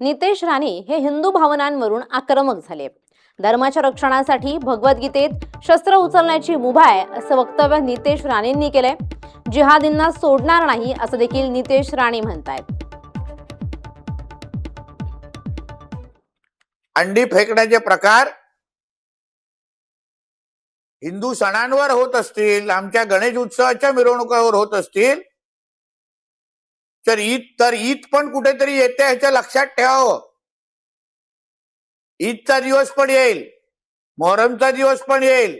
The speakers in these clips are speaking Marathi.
नितेश राणे हे हिंदू भावनांवरून आक्रमक झाले. धर्माच्या रक्षणासाठी भगवद्गीतेत शस्त्र उचलण्याची मुभा आहे असं वक्तव्य नितेश राणेंनी केलंय. जिहादींना सोडणार नाही असं देखील नितेश राणे म्हणतायत. अंडी फेकण्याचे प्रकार हिंदू सणांवर होत असतील, आमच्या गणेश उत्सवाच्या मिरवणुकावर होत असतील, तर ईद पण कुठेतरी येते ह्याच्या लक्षात ठेवावं. ईदचा दिवस पण येईल, मोहरमचा दिवस पण येईल.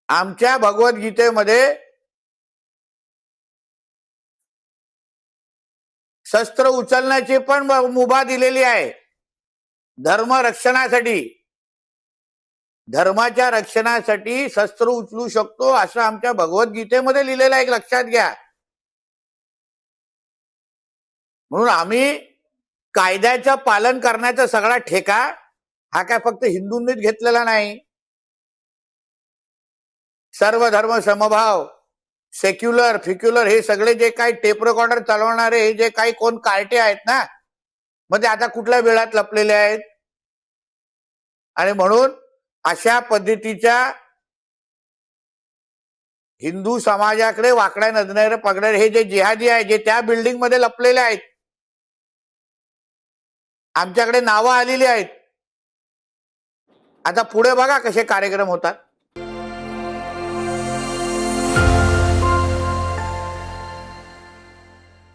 आमच्या भगवद्गीतेमध्ये शस्त्र उचलण्याची पण मुभा दिलेली आहे. धर्म रक्षणासाठी, धर्माच्या रक्षणासाठी शस्त्र उचलू शकतो असं आमच्या भगवद्गीतेमध्ये लिहिलेलं आहे, लक्षात घ्या. म्हणून आम्ही कायद्याचं पालन करण्याचा सगळा ठेका हा काय फक्त हिंदूंनीच घेतलेला नाही. सर्व धर्म समभाव, सेक्युलर फिक्युलर हे सगळे जे काही टेप रेकॉर्डर चालवणारे हे जे काही कोण कार्टे आहेत ना, मग ते आता कुठल्या वेळात लपलेले आहेत. आणि म्हणून अशा पद्धतीच्या हिंदू समाजाकडे वाकड्या नजरेने पकडणारे हे जे जिहादी आहे, जे त्या बिल्डिंग मध्ये लपलेले आहेत, आमच्याकडे नावं आलेली आहेत. आता पुढे बघा कसे कार्यक्रम होतात.